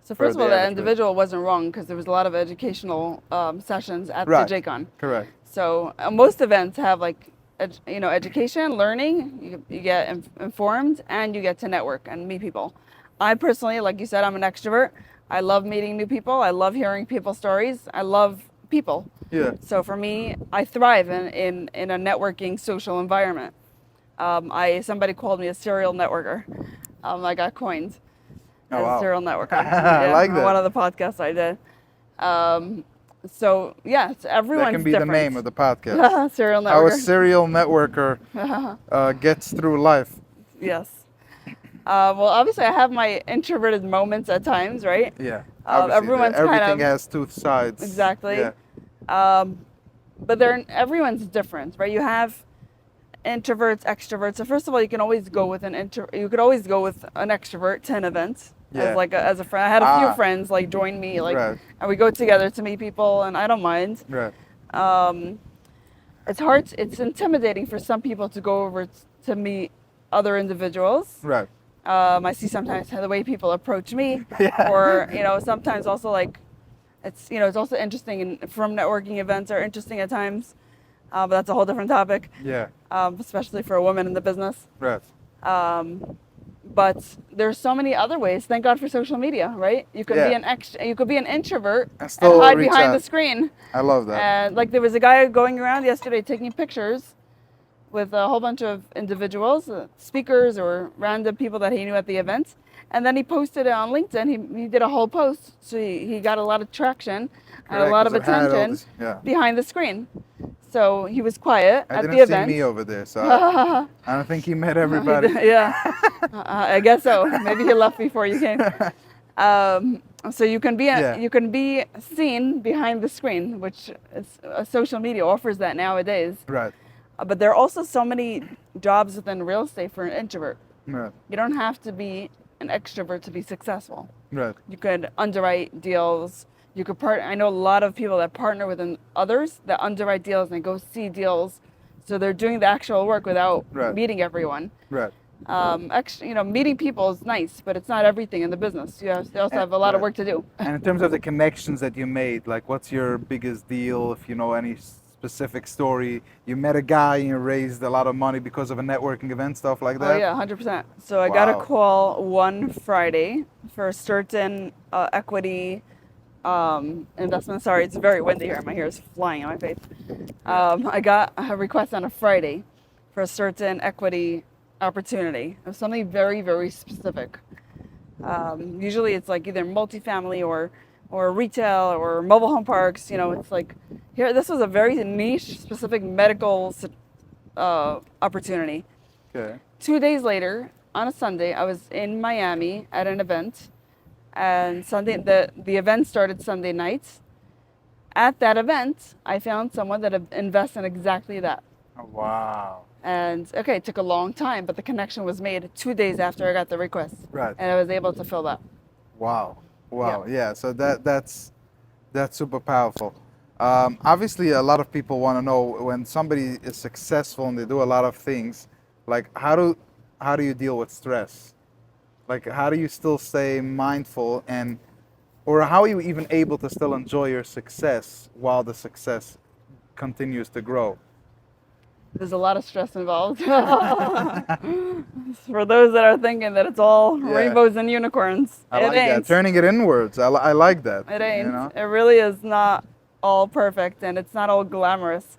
[SPEAKER 2] So
[SPEAKER 1] for
[SPEAKER 2] first of
[SPEAKER 1] the
[SPEAKER 2] all, the
[SPEAKER 1] average
[SPEAKER 2] individual wasn't wrong because there was a lot of educational sessions at
[SPEAKER 1] Right.
[SPEAKER 2] the JCon.
[SPEAKER 1] Correct.
[SPEAKER 2] So most events have like, education, learning. You get informed and you get to network and meet people. I personally, like you said, I'm an extrovert. I love meeting new people. I love hearing people's stories. I love people.
[SPEAKER 1] Yeah.
[SPEAKER 2] So for me, I thrive in a networking social environment. Somebody called me a serial networker. I got coined
[SPEAKER 1] Oh,
[SPEAKER 2] as
[SPEAKER 1] wow.
[SPEAKER 2] a serial networker.
[SPEAKER 1] I like
[SPEAKER 2] on
[SPEAKER 1] that.
[SPEAKER 2] One of the podcasts I did. So yeah, it's, everyone's
[SPEAKER 1] That can be
[SPEAKER 2] different.
[SPEAKER 1] the name of the podcast.
[SPEAKER 2] Serial
[SPEAKER 1] How a
[SPEAKER 2] networker.
[SPEAKER 1] serial networker gets through life.
[SPEAKER 2] Yes. Well, obviously, I have my introverted moments at times, right?
[SPEAKER 1] Yeah.
[SPEAKER 2] Everyone's kind
[SPEAKER 1] everything
[SPEAKER 2] of-
[SPEAKER 1] has two sides.
[SPEAKER 2] Exactly.
[SPEAKER 1] Yeah.
[SPEAKER 2] But everyone's different, right? You have introverts, extroverts. So first of all, you can always go with you could always go with an extrovert to an event.
[SPEAKER 1] Yeah.
[SPEAKER 2] As a friend. I had a few
[SPEAKER 1] Ah.
[SPEAKER 2] friends like join me, like,
[SPEAKER 1] Right.
[SPEAKER 2] and we go together to meet people, and I don't mind.
[SPEAKER 1] Right.
[SPEAKER 2] It's hard. It's intimidating for some people to go over to meet other individuals.
[SPEAKER 1] Right.
[SPEAKER 2] I see sometimes the way people approach me,
[SPEAKER 1] Yeah.
[SPEAKER 2] or sometimes also like, it's also interesting, and from networking events are interesting at times, but that's a whole different topic,
[SPEAKER 1] Yeah.
[SPEAKER 2] especially for a woman in the business.
[SPEAKER 1] Right.
[SPEAKER 2] But there's so many other ways. Thank God for social media, right? You could be
[SPEAKER 1] Yeah.
[SPEAKER 2] you could be an introvert
[SPEAKER 1] And
[SPEAKER 2] and
[SPEAKER 1] still
[SPEAKER 2] hide
[SPEAKER 1] reach
[SPEAKER 2] behind
[SPEAKER 1] out.
[SPEAKER 2] the screen.
[SPEAKER 1] I love that.
[SPEAKER 2] And like there was a guy going around yesterday taking pictures with a whole bunch of individuals, speakers or random people that he knew at the event. And then he posted it on LinkedIn. He did a whole post. So he got a lot of traction and a
[SPEAKER 1] Correct,
[SPEAKER 2] lot of
[SPEAKER 1] 'cause it had all
[SPEAKER 2] attention
[SPEAKER 1] this- yeah.
[SPEAKER 2] behind the screen. So he was quiet
[SPEAKER 1] I
[SPEAKER 2] at
[SPEAKER 1] didn't
[SPEAKER 2] the
[SPEAKER 1] see
[SPEAKER 2] event.
[SPEAKER 1] me over there, so I don't think he met everybody.
[SPEAKER 2] Yeah, I guess so. Maybe he left before you came. So you can be
[SPEAKER 1] Yeah.
[SPEAKER 2] you can be seen behind the screen, which social media offers that nowadays.
[SPEAKER 1] Right.
[SPEAKER 2] But there are also so many jobs within real estate for an introvert.
[SPEAKER 1] Right.
[SPEAKER 2] You don't have to be an extrovert to be successful.
[SPEAKER 1] Right.
[SPEAKER 2] You could underwrite deals. I know a lot of people that partner with others that underwrite deals and go see deals So they're doing the actual work without
[SPEAKER 1] Right.
[SPEAKER 2] meeting everyone.
[SPEAKER 1] Right.
[SPEAKER 2] Actually, meeting people is nice, but it's not everything in the business. You also have a lot of
[SPEAKER 1] Right.
[SPEAKER 2] work to do.
[SPEAKER 1] And in terms of the connections that you made, like what's your biggest deal? If you know any specific story, you met a guy and you raised a lot of money because of a networking event, stuff like
[SPEAKER 2] Oh
[SPEAKER 1] that.
[SPEAKER 2] yeah, 100%. So I got a
[SPEAKER 1] Wow.
[SPEAKER 2] call one Friday for a certain equity investment. Sorry, it's very windy here. My hair is flying on my face. I got a request on a Friday for a certain equity opportunity. It was something very, very specific. Usually it's like either multifamily or retail or mobile home parks. It's like here. This was a very niche, specific medical opportunity.
[SPEAKER 1] Okay.
[SPEAKER 2] 2 days later, on a Sunday, I was in Miami at an event, and the event started Sunday night. At that event, I found someone that invests in exactly that.
[SPEAKER 1] Oh, wow.
[SPEAKER 2] And okay, it took a long time, but the connection was made 2 days after I got the request,
[SPEAKER 1] Right.
[SPEAKER 2] and I was able to fill that.
[SPEAKER 1] Wow. Wow.
[SPEAKER 2] Yeah.
[SPEAKER 1] Yeah. So that's super powerful. Obviously, a lot of people want to know when somebody is successful and they do a lot of things, like how do you deal with stress? Like how do you still stay mindful and or how are you even able to still enjoy your success while the success continues to grow?
[SPEAKER 2] There's a lot of stress involved. For those that are thinking that it's all
[SPEAKER 1] Yeah.
[SPEAKER 2] rainbows and unicorns,
[SPEAKER 1] I
[SPEAKER 2] it
[SPEAKER 1] like that.
[SPEAKER 2] ain't.
[SPEAKER 1] Turning it inwards. I like that.
[SPEAKER 2] It
[SPEAKER 1] You
[SPEAKER 2] ain't.
[SPEAKER 1] know?
[SPEAKER 2] It really is not all perfect, and it's not all glamorous.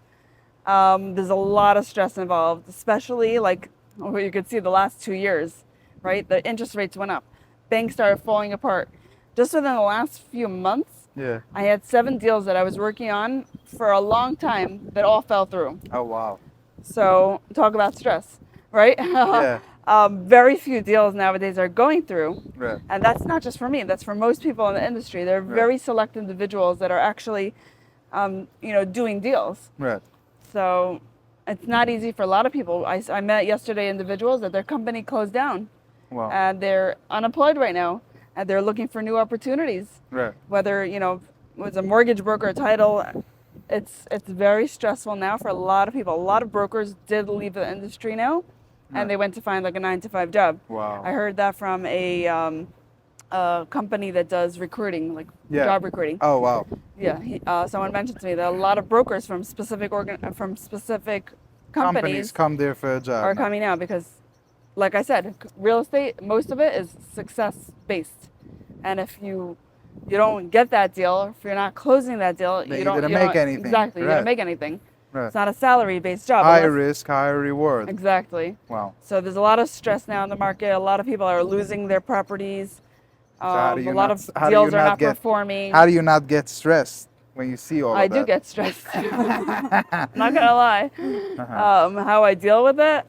[SPEAKER 2] There's a lot of stress involved, especially like you could see the last 2 years, right? The interest rates went up, banks started falling apart. Just within the last few months,
[SPEAKER 1] Yeah.
[SPEAKER 2] I had 7 deals that I was working on for a long time that all fell through.
[SPEAKER 1] Oh wow.
[SPEAKER 2] So talk about stress, right?
[SPEAKER 1] Yeah.
[SPEAKER 2] Very few deals nowadays are going through,
[SPEAKER 1] Right.
[SPEAKER 2] and that's not just for me. That's for most people in the industry. There are
[SPEAKER 1] Right.
[SPEAKER 2] very select individuals that are actually, doing deals.
[SPEAKER 1] Right.
[SPEAKER 2] So it's not easy for a lot of people. I met yesterday individuals that their company closed down,
[SPEAKER 1] Wow.
[SPEAKER 2] and they're unemployed right now, and they're looking for new opportunities.
[SPEAKER 1] Right.
[SPEAKER 2] Whether was a mortgage broker, a title, it's very stressful now for a lot of people. A lot of brokers did leave the industry now,
[SPEAKER 1] Right.
[SPEAKER 2] and they went to find like a 9 to 5 job.
[SPEAKER 1] Wow.
[SPEAKER 2] I heard that from a company that does recruiting, like
[SPEAKER 1] Yeah.
[SPEAKER 2] job recruiting.
[SPEAKER 1] Oh wow.
[SPEAKER 2] Yeah, someone mentioned to me that a lot of brokers from specific companies
[SPEAKER 1] Come there for a job.
[SPEAKER 2] are
[SPEAKER 1] now.
[SPEAKER 2] coming out because, like I said, real estate, most of it is success based, and if you don't get that deal, if you're not closing that deal,
[SPEAKER 1] Then
[SPEAKER 2] you
[SPEAKER 1] you
[SPEAKER 2] don't
[SPEAKER 1] didn't
[SPEAKER 2] you
[SPEAKER 1] make
[SPEAKER 2] don't-
[SPEAKER 1] anything.
[SPEAKER 2] Exactly, you
[SPEAKER 1] Right.
[SPEAKER 2] didn't make anything.
[SPEAKER 1] Right.
[SPEAKER 2] It's not a salary based job.
[SPEAKER 1] High
[SPEAKER 2] unless-
[SPEAKER 1] risk, high reward.
[SPEAKER 2] Exactly.
[SPEAKER 1] Wow.
[SPEAKER 2] So there's a lot of stress now in the market. A lot of people are losing their properties.
[SPEAKER 1] how do
[SPEAKER 2] A
[SPEAKER 1] you
[SPEAKER 2] lot
[SPEAKER 1] not-
[SPEAKER 2] of
[SPEAKER 1] how do you
[SPEAKER 2] deals are
[SPEAKER 1] not
[SPEAKER 2] not
[SPEAKER 1] get-
[SPEAKER 2] performing.
[SPEAKER 1] How do you not get stressed when you see all
[SPEAKER 2] I
[SPEAKER 1] of that?
[SPEAKER 2] do get stressed. Not gonna lie. How I deal with it.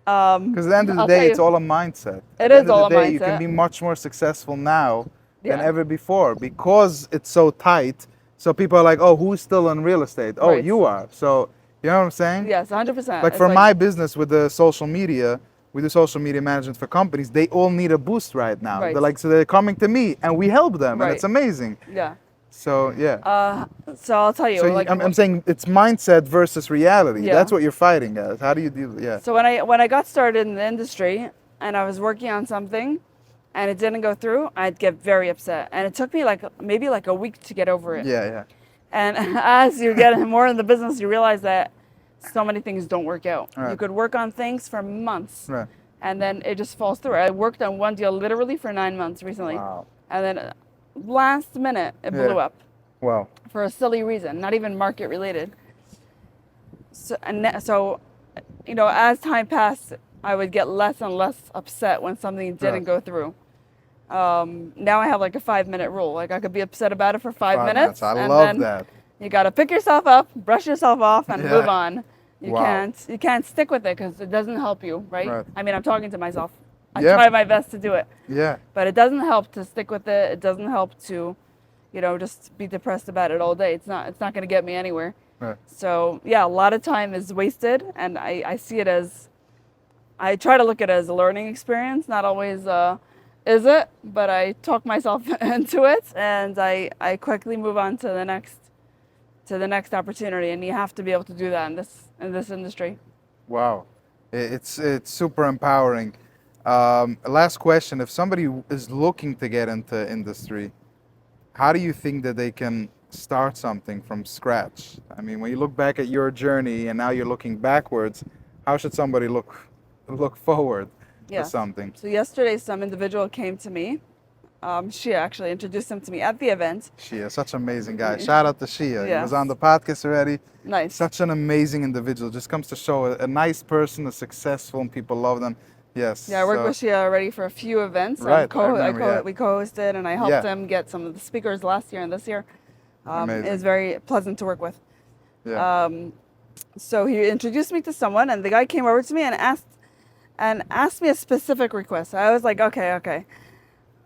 [SPEAKER 1] Because at the end of the
[SPEAKER 2] I'll tell
[SPEAKER 1] day, it's
[SPEAKER 2] you.
[SPEAKER 1] all a mindset.
[SPEAKER 2] It
[SPEAKER 1] At the
[SPEAKER 2] is
[SPEAKER 1] end of
[SPEAKER 2] all
[SPEAKER 1] the
[SPEAKER 2] a
[SPEAKER 1] day, you can
[SPEAKER 2] mindset.
[SPEAKER 1] be much more successful now than
[SPEAKER 2] Yeah.
[SPEAKER 1] ever before because it's so tight. So people are like, oh, who's still in real estate? Oh,
[SPEAKER 2] Right.
[SPEAKER 1] you are. So you know what I'm saying?
[SPEAKER 2] Yes, 100%.
[SPEAKER 1] Like
[SPEAKER 2] It's
[SPEAKER 1] for my business with the social media, we do social media management for companies. They all need a boost right now.
[SPEAKER 2] Right.
[SPEAKER 1] They're coming to me and we help them, and
[SPEAKER 2] Right.
[SPEAKER 1] it's amazing.
[SPEAKER 2] Yeah.
[SPEAKER 1] So yeah.
[SPEAKER 2] So I'll tell you.
[SPEAKER 1] So
[SPEAKER 2] like,
[SPEAKER 1] I'm saying it's mindset versus reality.
[SPEAKER 2] Yeah.
[SPEAKER 1] That's what you're fighting as. How do you deal? Yeah.
[SPEAKER 2] So when I got started in the industry and I was working on something and it didn't go through, I'd get very upset. And it took me maybe a week to get over it.
[SPEAKER 1] Yeah, yeah.
[SPEAKER 2] And as you get more in the business, you realize that so many things don't work out.
[SPEAKER 1] Right.
[SPEAKER 2] You could work on things for months
[SPEAKER 1] Right.
[SPEAKER 2] and then it just falls through. I worked on one deal literally for 9 months recently.
[SPEAKER 1] Wow.
[SPEAKER 2] And then last minute, it blew
[SPEAKER 1] Yeah.
[SPEAKER 2] up
[SPEAKER 1] Wow.
[SPEAKER 2] for a silly reason, not even market related. So, as time passed, I would get less and less upset when something didn't
[SPEAKER 1] Right.
[SPEAKER 2] go through. Now I have like a 5-minute rule. Like I could be upset about it for 5 minutes.
[SPEAKER 1] I
[SPEAKER 2] and
[SPEAKER 1] love
[SPEAKER 2] then
[SPEAKER 1] that.
[SPEAKER 2] You got to pick yourself up, brush yourself off, and
[SPEAKER 1] Yeah.
[SPEAKER 2] move on. You
[SPEAKER 1] Wow.
[SPEAKER 2] can't stick with it because it doesn't help you, right?
[SPEAKER 1] Right.
[SPEAKER 2] I mean, I'm talking to myself. I
[SPEAKER 1] Yeah.
[SPEAKER 2] try my best to do it,
[SPEAKER 1] Yeah.
[SPEAKER 2] but it doesn't help to stick with it. It doesn't help to, just be depressed about it all day. It's not going to get me anywhere.
[SPEAKER 1] Right.
[SPEAKER 2] So yeah, a lot of time is wasted, and I see it as, I try to look at it as a learning experience. Not always is it, but I talk myself into it, and I quickly move on to the next to the next opportunity, and you have to be able to do that in this industry.
[SPEAKER 1] Wow, it's super empowering. Last question: if somebody is looking to get into industry, how do you think that they can start something from scratch? I mean, when you look back at your journey and now you're looking backwards, how should somebody look forward to
[SPEAKER 2] Yes.
[SPEAKER 1] something?
[SPEAKER 2] So yesterday, some individual came to me. She actually introduced him to me at the event.
[SPEAKER 1] Shia, such an amazing guy. Shout out to Shia. He was
[SPEAKER 2] Yes.
[SPEAKER 1] on the podcast already.
[SPEAKER 2] Nice.
[SPEAKER 1] Such an amazing individual. Just comes to show a nice person, a successful, and people love them. Yes.
[SPEAKER 2] Yeah, I worked
[SPEAKER 1] so-
[SPEAKER 2] with Shia already for a few events.
[SPEAKER 1] Right, I remember, yeah.
[SPEAKER 2] We co-hosted, and I helped
[SPEAKER 1] Yeah.
[SPEAKER 2] him get some of the speakers last year and this year.
[SPEAKER 1] Amazing.
[SPEAKER 2] It was very pleasant to work with.
[SPEAKER 1] Yeah.
[SPEAKER 2] So he introduced me to someone, and the guy came over to me and asked me a specific request. I was like, okay.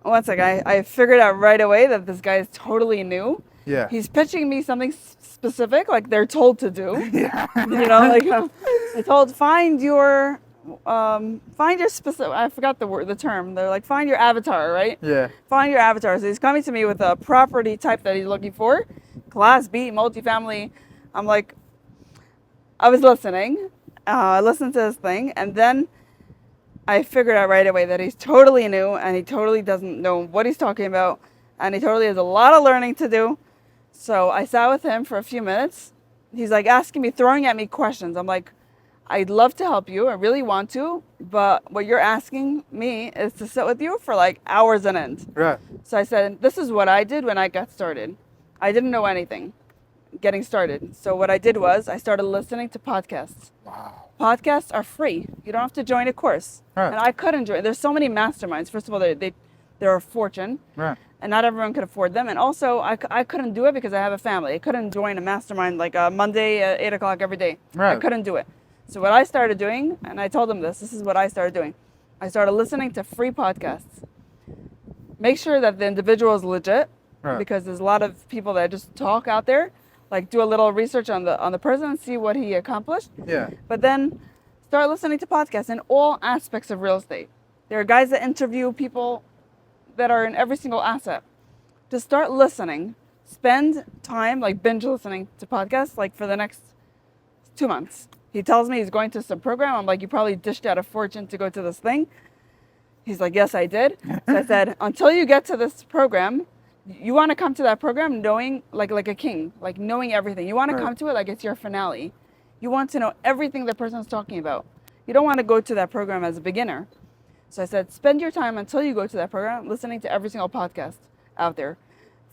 [SPEAKER 2] One second, I figured out right away that this guy is totally new.
[SPEAKER 1] Yeah.
[SPEAKER 2] He's pitching me something specific, like they're told to do.
[SPEAKER 1] Yeah.
[SPEAKER 2] They're told find your specific. I forgot the term. They're like find your avatar, right?
[SPEAKER 1] Yeah.
[SPEAKER 2] Find your avatar. So he's coming to me with a property type that he's looking for, Class B, multifamily. I'm like, I was listening, listened to this thing, and then I figured out right away that he's totally new and he totally doesn't know what he's talking about, and he totally has a lot of learning to do. So I sat with him for a few minutes. He's like asking me, throwing at me questions. I'm like, I'd love to help you. I really want to, but what you're asking me is to sit with you for like hours on end.
[SPEAKER 1] Right.
[SPEAKER 2] So I said, this is what I did when I got started. I didn't know anything getting started. So what I did was I started listening to podcasts.
[SPEAKER 1] Wow.
[SPEAKER 2] Podcasts are free. You don't have to join a course.
[SPEAKER 1] Right.
[SPEAKER 2] And I couldn't join. There's so many masterminds. First of all, they're a fortune.
[SPEAKER 1] Right.
[SPEAKER 2] And not everyone could afford them. And also, I couldn't do it because I have a family. I couldn't join a mastermind like a Monday at 8 o'clock every day.
[SPEAKER 1] Right.
[SPEAKER 2] I couldn't do it. So what I started doing, and I told them this is what I started doing. I started listening to free podcasts. Make sure that the individual is legit,
[SPEAKER 1] Right.
[SPEAKER 2] because there's a lot of people that just talk out there. Like do a little research on the person and see what he accomplished.
[SPEAKER 1] Yeah.
[SPEAKER 2] But then start listening to podcasts in all aspects of real estate. There are guys that interview people that are in every single asset. Just start listening. Spend time like binge listening to podcasts like for the next 2 months. He tells me he's going to some program. I'm like, you probably dished out a fortune to go to this thing. He's like, yes, I did. So I said, until you get to this program, you want to come to that program knowing like a king, like knowing everything. You want to
[SPEAKER 1] Right.
[SPEAKER 2] come to it like it's your finale. You want to know everything the person's talking about. You don't want to go to that program as a beginner. So I said, spend your time until you go to that program listening to every single podcast out there.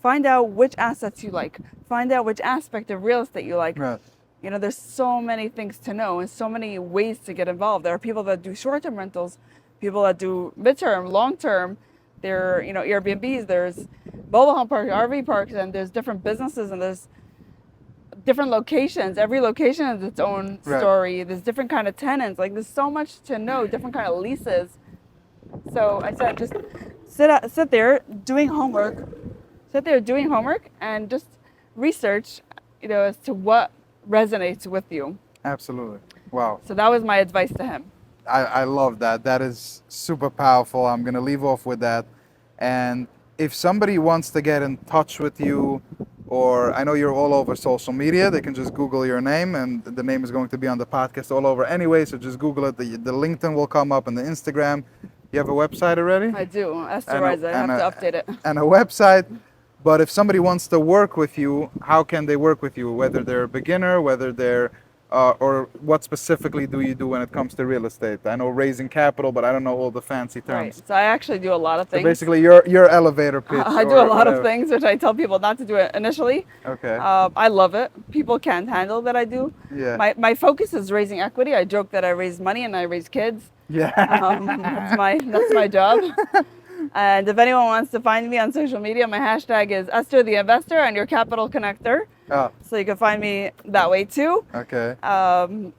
[SPEAKER 2] Find out which assets you like. Find out which aspect of real estate you like.
[SPEAKER 1] Right.
[SPEAKER 2] You know, there's so many things to know and so many ways to get involved. There are people that do short-term rentals, people that do mid-term, long-term. There are, Airbnbs, there's mobile home parks, RV parks, and there's different businesses and there's different locations. Every location has its own
[SPEAKER 1] Right.
[SPEAKER 2] story. There's different kind of tenants. Like there's so much to know, different kind of leases. So I said, just sit there doing homework. Sit there doing homework and just research, as to what resonates with you.
[SPEAKER 1] Absolutely. Wow.
[SPEAKER 2] So that was my advice to him.
[SPEAKER 1] I love that. That is super powerful. I'm going to leave off with that. And if somebody wants to get in touch with you, or I know you're all over social media, they can just Google your name, and the name is going to be on the podcast all over anyway. So just Google it. The LinkedIn will come up and the Instagram. You have a website already?
[SPEAKER 2] I do. Esther
[SPEAKER 1] And
[SPEAKER 2] Reizes. I have
[SPEAKER 1] and
[SPEAKER 2] to update it.
[SPEAKER 1] And a website. But if somebody wants to work with you, how can they work with you? Whether they're a beginner, whether they're, or what specifically do you do when it comes to real estate? I know raising capital, but I don't know all the fancy
[SPEAKER 2] Right.
[SPEAKER 1] terms.
[SPEAKER 2] So I actually do a lot of
[SPEAKER 1] So
[SPEAKER 2] thing.
[SPEAKER 1] basically, your elevator pitch.
[SPEAKER 2] I do
[SPEAKER 1] or
[SPEAKER 2] a lot of
[SPEAKER 1] whatever.
[SPEAKER 2] things, which I tell people not to do it initially.
[SPEAKER 1] Okay.
[SPEAKER 2] I love it. People can't handle that I do.
[SPEAKER 1] Yeah.
[SPEAKER 2] My focus is raising equity. I joke that I raise money and I raise kids.
[SPEAKER 1] Yeah.
[SPEAKER 2] That's my job. And if anyone wants to find me on social media, my hashtag is Esther the Investor and your Capital Connector.
[SPEAKER 1] Oh,
[SPEAKER 2] So you can find me that way too.
[SPEAKER 1] okay.
[SPEAKER 2] I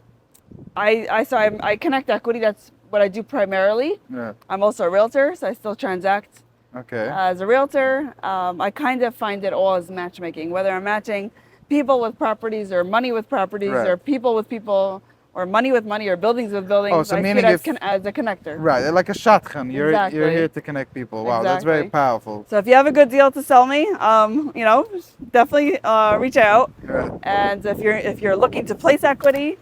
[SPEAKER 2] connect equity. That's what I do primarily.
[SPEAKER 1] Yeah.
[SPEAKER 2] I'm also a realtor, so I still transact
[SPEAKER 1] Okay.
[SPEAKER 2] as a realtor. I kind of find it all as matchmaking, whether I'm matching people with properties or money with properties
[SPEAKER 1] Right.
[SPEAKER 2] or people with people or money with money or buildings with buildings.
[SPEAKER 1] Oh, so
[SPEAKER 2] I see it
[SPEAKER 1] meaning
[SPEAKER 2] as,
[SPEAKER 1] if
[SPEAKER 2] as a connector.
[SPEAKER 1] right, like a shotgun. You're
[SPEAKER 2] Exactly.
[SPEAKER 1] here to connect people. Wow, that's very
[SPEAKER 2] Exactly.
[SPEAKER 1] powerful.
[SPEAKER 2] So if you have a good deal to sell me, definitely reach out.
[SPEAKER 1] Right,
[SPEAKER 2] And if you're looking to place equity,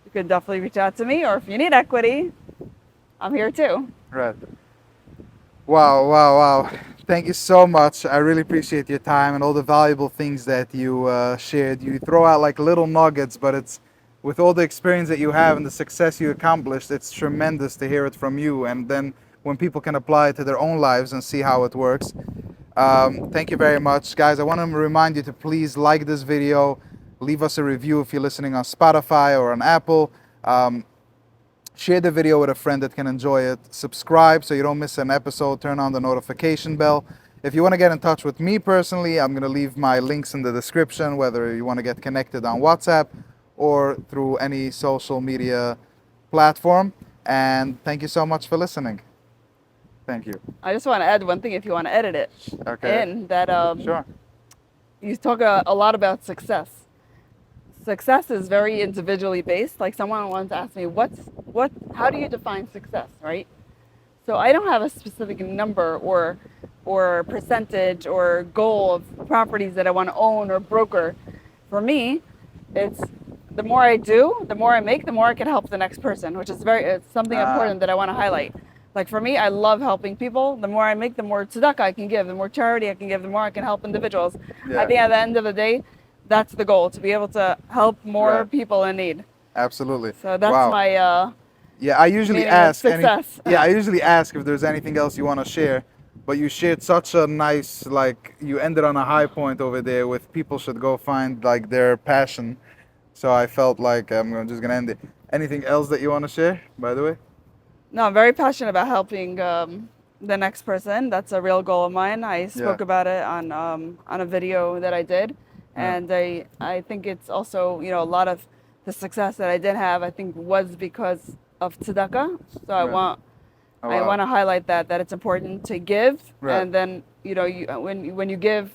[SPEAKER 2] you could definitely reach out to me. Or if you need equity, I'm here too.
[SPEAKER 1] right. Wow, wow, wow. Thank you so much. I really appreciate your time and all the valuable things that you shared. You throw out like little nuggets, but it's with all the experience that you have and the success you accomplished, it's tremendous to hear it from you. And then when people can apply it to their own lives and see how it works. Thank you very much, guys. I want to remind you to please like this video, leave us a review if you're listening on Spotify or on Apple. Share the video with a friend that can enjoy it. Subscribe so you don't miss an episode. Turn on the notification bell. If you want to get in touch with me personally, I'm going to leave my links in the description, whether you want to get connected on WhatsApp or through any social media platform. And thank you so much for listening. Thank you.
[SPEAKER 2] I just want to add one thing if you want to edit it
[SPEAKER 1] Okay.
[SPEAKER 2] in that
[SPEAKER 1] Sure.
[SPEAKER 2] you talk a lot about success. Success is very individually based. Like someone once asked me, how do you define success, right? So I don't have a specific number or percentage or goal of properties that I want to own or broker. For me, it's the more I do, the more I make, the more I can help the next person, which is it's something important that I want to highlight. Like for me, I love helping people. The more I make, the more tzedakah I can give, the more charity I can give, the more I can help individuals.
[SPEAKER 1] Yeah.
[SPEAKER 2] I think at the end of the day, that's the goal, to be able to help more
[SPEAKER 1] Right.
[SPEAKER 2] people in need.
[SPEAKER 1] Absolutely.
[SPEAKER 2] So that's
[SPEAKER 1] Wow.
[SPEAKER 2] my
[SPEAKER 1] Yeah, I usually
[SPEAKER 2] meaning of
[SPEAKER 1] ask.
[SPEAKER 2] success.
[SPEAKER 1] Yeah, I usually ask if there's anything else you want to share, but you shared such a nice, like, you ended on a high point over there with people should go find like their passion. So I felt like just gonna end it. Anything else that you want to share, by the way?
[SPEAKER 2] No, I'm very passionate about helping the next person. That's a real goal of mine. I spoke
[SPEAKER 1] Yeah.
[SPEAKER 2] about it on a video that I did,
[SPEAKER 1] Yeah.
[SPEAKER 2] and I think it's also a lot of the success that I did have. I think was because of tzedakah. So I
[SPEAKER 1] Right.
[SPEAKER 2] want
[SPEAKER 1] Oh,
[SPEAKER 2] I
[SPEAKER 1] wow.
[SPEAKER 2] want to highlight that it's important to give,
[SPEAKER 1] Right.
[SPEAKER 2] and then when you give,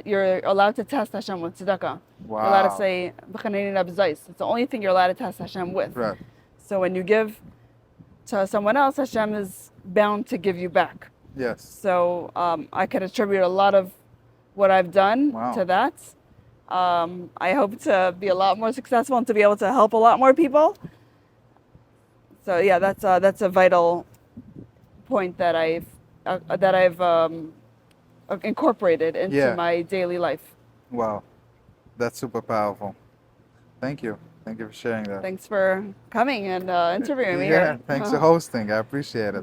[SPEAKER 2] you're allowed to test Hashem with tzedakah. You're allowed to
[SPEAKER 1] Wow.
[SPEAKER 2] say "B'chanein abzais." It's the only thing you're allowed to test Hashem with.
[SPEAKER 1] Right.
[SPEAKER 2] So when you give to someone else, Hashem is bound to give you back.
[SPEAKER 1] Yes.
[SPEAKER 2] So I could attribute a lot of what I've done
[SPEAKER 1] Wow.
[SPEAKER 2] to that. I hope to be a lot more successful and to be able to help a lot more people. So yeah, that's a vital point that I've incorporated into
[SPEAKER 1] Yeah.
[SPEAKER 2] my daily life.
[SPEAKER 1] Wow. That's super powerful. Thank you. Thank you for sharing that.
[SPEAKER 2] Thanks for coming and interviewing me
[SPEAKER 1] Yeah.
[SPEAKER 2] here.
[SPEAKER 1] Thanks for hosting. I appreciate it.